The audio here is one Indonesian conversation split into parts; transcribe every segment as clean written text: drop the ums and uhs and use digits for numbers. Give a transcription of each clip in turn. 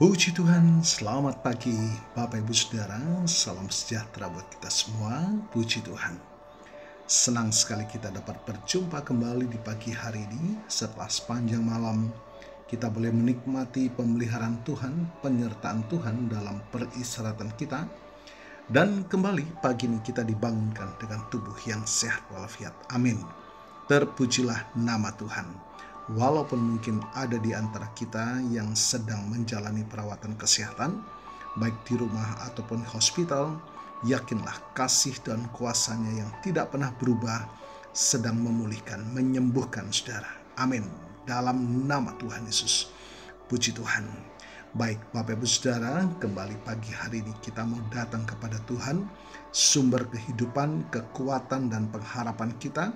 Puji Tuhan, selamat pagi Bapak Ibu Saudara, salam sejahtera buat kita semua, puji Tuhan. Senang sekali kita dapat berjumpa kembali di pagi hari ini. Setelah sepanjang malam kita boleh menikmati pemeliharaan Tuhan, penyertaan Tuhan dalam peristirahatan kita. Dan kembali pagi ini kita dibangunkan dengan tubuh yang sehat walafiat. Amin. Terpujilah nama Tuhan. Walaupun mungkin ada di antara kita yang sedang menjalani perawatan kesehatan, baik di rumah ataupun hospital, yakinlah kasih dan kuasanya yang tidak pernah berubah sedang memulihkan, menyembuhkan saudara. Amin. Dalam nama Tuhan Yesus. Puji Tuhan. Baik Bapak Ibu Saudara, kembali pagi hari ini kita mau datang kepada Tuhan, sumber kehidupan, kekuatan dan pengharapan kita,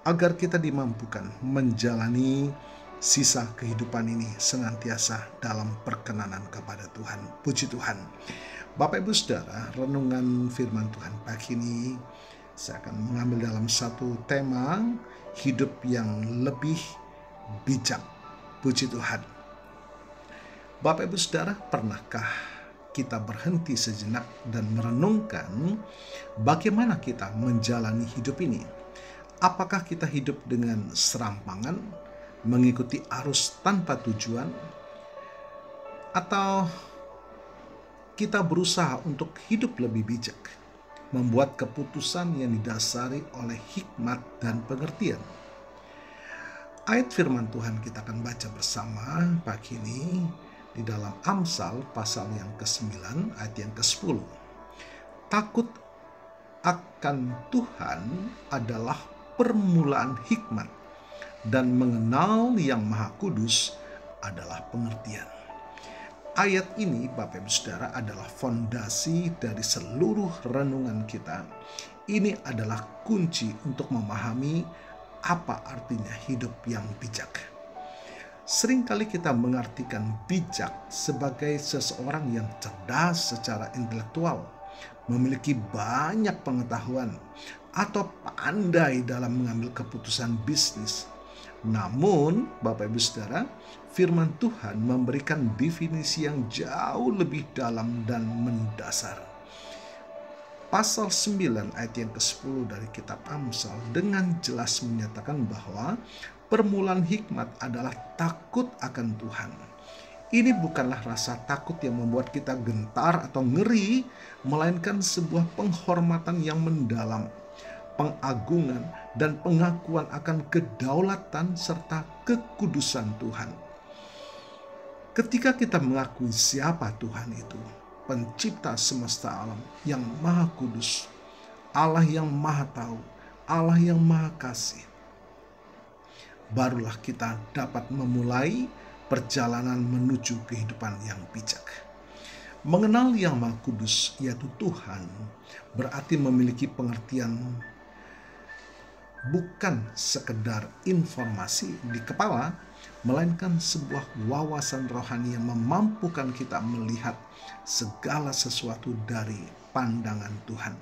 agar kita dimampukan menjalani sisa kehidupan ini senantiasa dalam perkenanan kepada Tuhan. Puji Tuhan. Bapak Ibu Saudara, renungan firman Tuhan pagi ini saya akan mengambil dalam satu tema hidup yang lebih bijak. Puji Tuhan. Bapak Ibu Saudara, pernahkah kita berhenti sejenak dan merenungkan bagaimana kita menjalani hidup ini? Apakah kita hidup dengan serampangan, mengikuti arus tanpa tujuan, atau kita berusaha untuk hidup lebih bijak, membuat keputusan yang didasari oleh hikmat dan pengertian? Ayat firman Tuhan kita akan baca bersama pagi ini di dalam Amsal pasal yang ke-9 ayat yang ke-10. Takut akan Tuhan adalah permulaan hikmat, dan mengenal yang Maha Kudus adalah pengertian. Ayat ini Bapak Ibu Saudara adalah fondasi dari seluruh renungan kita. Ini adalah kunci untuk memahami apa artinya hidup yang bijak. Seringkali kita mengartikan bijak sebagai seseorang yang cerdas secara intelektual, memiliki banyak pengetahuan, atau pandai dalam mengambil keputusan bisnis. Namun, Bapak Ibu Saudara, firman Tuhan memberikan definisi yang jauh lebih dalam dan mendasar. Pasal 9 ayat yang ke-10 dari kitab Amsal dengan jelas menyatakan bahwa permulaan hikmat adalah takut akan Tuhan. Ini bukanlah rasa takut yang membuat kita gentar atau ngeri, melainkan sebuah penghormatan yang mendalam, pengagungan dan pengakuan akan kedaulatan serta kekudusan Tuhan. Ketika kita mengakui siapa Tuhan itu, pencipta semesta alam yang Maha Kudus, Allah yang Maha Tahu, Allah yang Maha Kasih, barulah kita dapat memulai perjalanan menuju kehidupan yang bijak. Mengenal yang Maha Kudus, yaitu Tuhan, berarti memiliki pengertian bukan sekedar informasi di kepala, melainkan sebuah wawasan rohani yang memampukan kita melihat segala sesuatu dari pandangan Tuhan.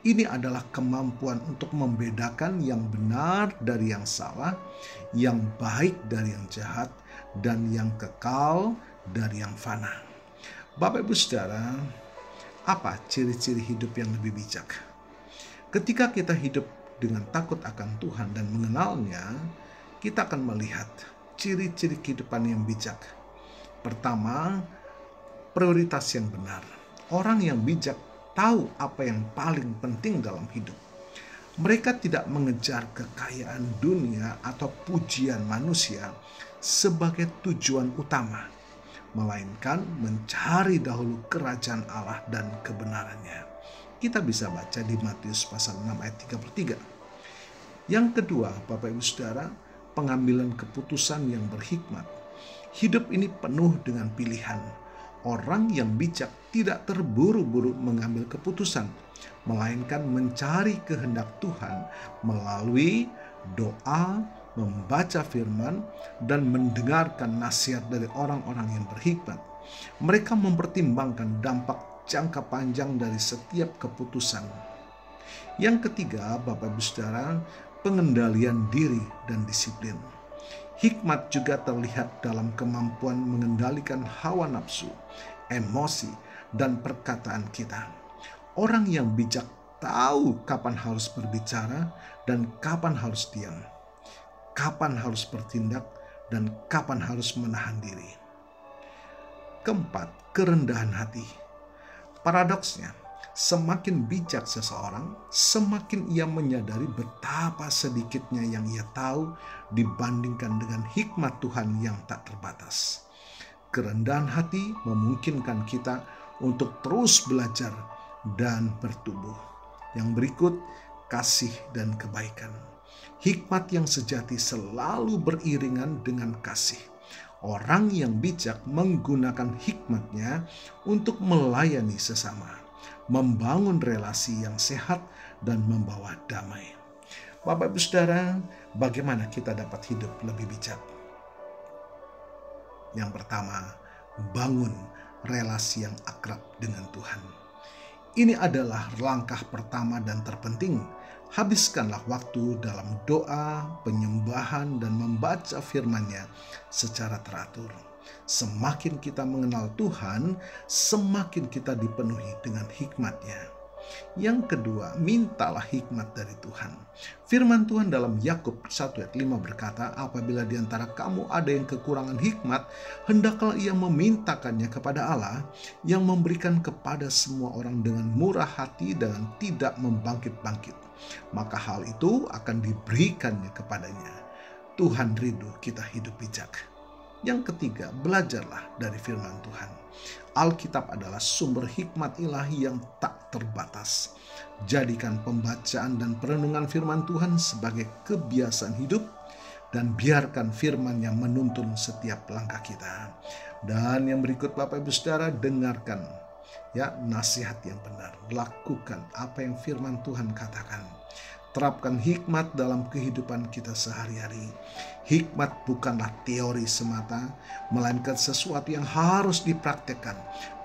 Ini adalah kemampuan untuk membedakan yang benar dari yang salah, yang baik dari yang jahat, dan yang kekal dari yang fana. Bapak Ibu Saudara, apa ciri-ciri hidup yang lebih bijak? Ketika kita hidup dengan takut akan Tuhan dan mengenalnya, kita akan melihat ciri-ciri kehidupan yang bijak. Pertama, prioritas yang benar. Orang yang bijak tahu apa yang paling penting dalam hidup. Mereka tidak mengejar kekayaan dunia atau pujian manusia sebagai tujuan utama, melainkan mencari dahulu kerajaan Allah dan kebenarannya. Kita bisa baca di Matius pasal 6 ayat 33. Yang kedua, Bapak Ibu Saudara, pengambilan keputusan yang berhikmat. Hidup ini penuh dengan pilihan. Orang yang bijak tidak terburu-buru mengambil keputusan, melainkan mencari kehendak Tuhan melalui doa, membaca firman, dan mendengarkan nasihat dari orang-orang yang berhikmat. Mereka mempertimbangkan dampak jangka panjang dari setiap keputusan. Yang ketiga, Bapak Ibu Saudara, pengendalian diri dan disiplin. Hikmat juga terlihat dalam kemampuan mengendalikan hawa nafsu, emosi, dan perkataan kita. Orang yang bijak tahu kapan harus berbicara dan kapan harus diam, kapan harus bertindak dan kapan harus menahan diri. Keempat, kerendahan hati. Paradoksnya, semakin bijak seseorang, semakin ia menyadari betapa sedikitnya yang ia tahu dibandingkan dengan hikmat Tuhan yang tak terbatas. Kerendahan hati memungkinkan kita untuk terus belajar dan bertumbuh. Yang berikut, kasih dan kebaikan. Hikmat yang sejati selalu beriringan dengan kasih. Orang yang bijak menggunakan hikmatnya untuk melayani sesama, membangun relasi yang sehat, dan membawa damai. Bapak Ibu Saudara, bagaimana kita dapat hidup lebih bijak? Yang pertama, bangun relasi yang akrab dengan Tuhan. Ini adalah langkah pertama dan terpenting. Habiskanlah waktu dalam doa, penyembahan, dan membaca firman-Nya secara teratur. Semakin kita mengenal Tuhan, semakin kita dipenuhi dengan hikmat-Nya. Yang kedua, mintalah hikmat dari Tuhan. Firman Tuhan dalam Yakub 1 ayat 5 berkata, apabila di antara kamu ada yang kekurangan hikmat, hendaklah ia memintakannya kepada Allah yang memberikan kepada semua orang dengan murah hati dan tidak membangkit-bangkit. Maka hal itu akan diberikannya kepadanya. Tuhan rindu kita hidup bijak. Yang ketiga, belajarlah dari firman Tuhan. Alkitab adalah sumber hikmat ilahi yang tak terbatas. Jadikan pembacaan dan perenungan firman Tuhan sebagai kebiasaan hidup dan biarkan firman-Nya menuntun setiap langkah kita. Dan yang berikut Bapak Ibu Saudara, dengarkan nasihat yang benar. Lakukan apa yang firman Tuhan katakan. Terapkan hikmat dalam kehidupan kita sehari-hari. Hikmat bukanlah teori semata, melainkan sesuatu yang harus dipraktekkan.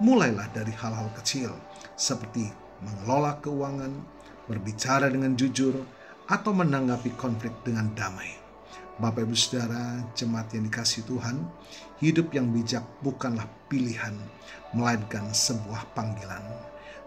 Mulailah dari hal-hal kecil, seperti mengelola keuangan, berbicara dengan jujur, atau menanggapi konflik dengan damai. Bapak Ibu Saudara, jemaat yang dikasihi Tuhan, hidup yang bijak bukanlah pilihan, melainkan sebuah panggilan.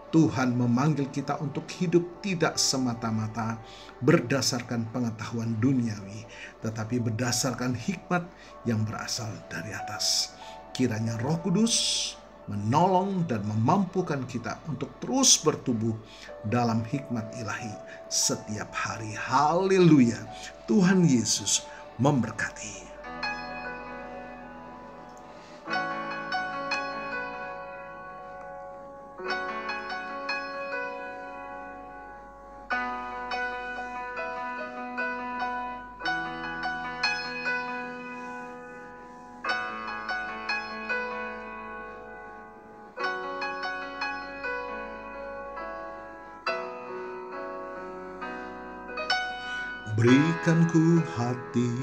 Tuhan memanggil kita untuk hidup tidak semata-mata berdasarkan pengetahuan duniawi, tetapi berdasarkan hikmat yang berasal dari atas. Kiranya Roh Kudus menolong dan memampukan kita untuk terus bertumbuh dalam hikmat ilahi setiap hari. Haleluya. Tuhan Yesus memberkati. Berikan ku hati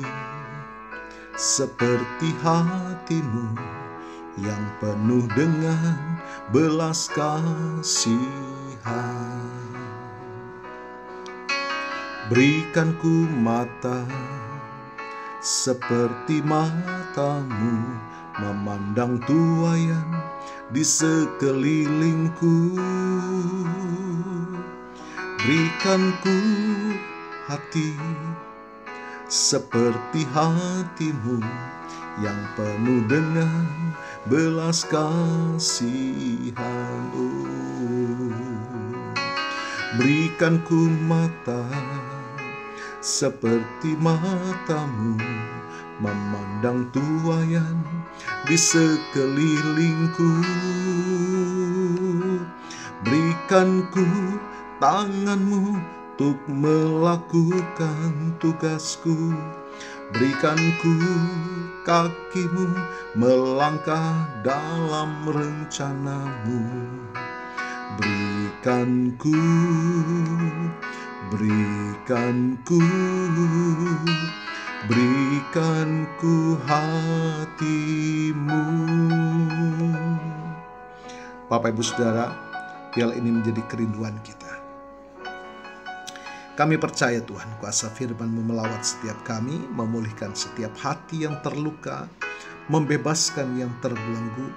seperti hatimu yang penuh dengan belas kasihan. Berikan ku mata seperti matamu memandang tuaian di sekelilingku. Berikan ku hati seperti hatimu yang penuh dengan belas kasihan. Berikan ku mata seperti matamu memandang tuaian di sekelilingku. Berikan ku tanganmu untuk melakukan tugasku. Berikan ku kakimu melangkah dalam rencanamu. Berikan ku hatimu. Bapak Ibu Saudara, biar ini menjadi kerinduan kita. Kami percaya Tuhan, kuasa firman-Mu melawat setiap kami, memulihkan setiap hati yang terluka, membebaskan yang terbelenggu,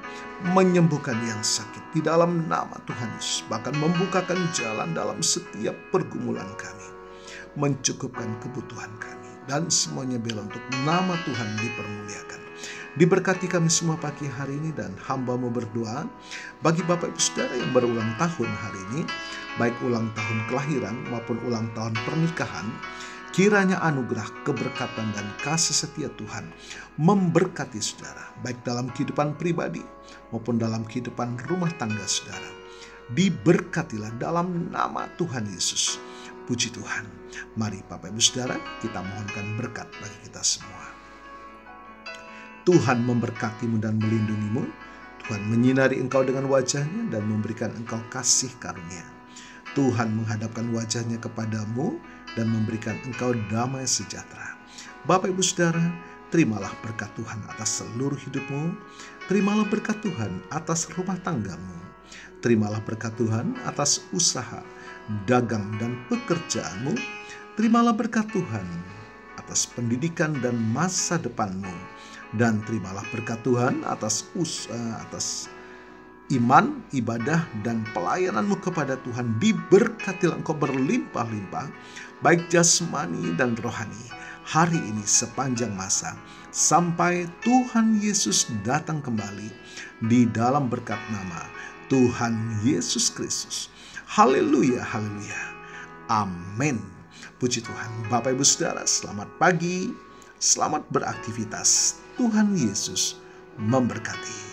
menyembuhkan yang sakit di dalam nama Tuhan Yesus, bahkan membukakan jalan dalam setiap pergumulan kami, mencukupkan kebutuhan kami, dan semuanya bela untuk nama Tuhan dipermuliakan. Diberkati kami semua pagi hari ini, dan hamba-Mu berdoa bagi Bapak Ibu Saudara yang berulang tahun hari ini, baik ulang tahun kelahiran maupun ulang tahun pernikahan. Kiranya anugerah, keberkatan, dan kasih setia Tuhan memberkati saudara, baik dalam kehidupan pribadi maupun dalam kehidupan rumah tangga saudara. Diberkatilah dalam nama Tuhan Yesus. Puji Tuhan. Mari Bapak Ibu Saudara, kita mohonkan berkat bagi kita semua. Tuhan memberkatimu dan melindungimu. Tuhan menyinari engkau dengan wajah-Nya dan memberikan engkau kasih karunia. Tuhan menghadapkan wajah-Nya kepadamu dan memberikan engkau damai sejahtera. Bapak Ibu Saudara, terimalah berkat Tuhan atas seluruh hidupmu. Terimalah berkat Tuhan atas rumah tanggamu. Terimalah berkat Tuhan atas usaha, dagang, dan pekerjaanmu. Terimalah berkat Tuhan atas pendidikan dan masa depanmu. Dan terimalah berkat Tuhan atas iman, ibadah, dan pelayananmu kepada Tuhan. Diberkatilah engkau berlimpah-limpah, baik jasmani dan rohani, hari ini sepanjang masa, sampai Tuhan Yesus datang kembali di dalam berkat nama Tuhan Yesus Kristus. Haleluya, haleluya. Amin. Puji Tuhan. Bapak Ibu Saudara, selamat pagi, selamat beraktivitas. Tuhan Yesus memberkati.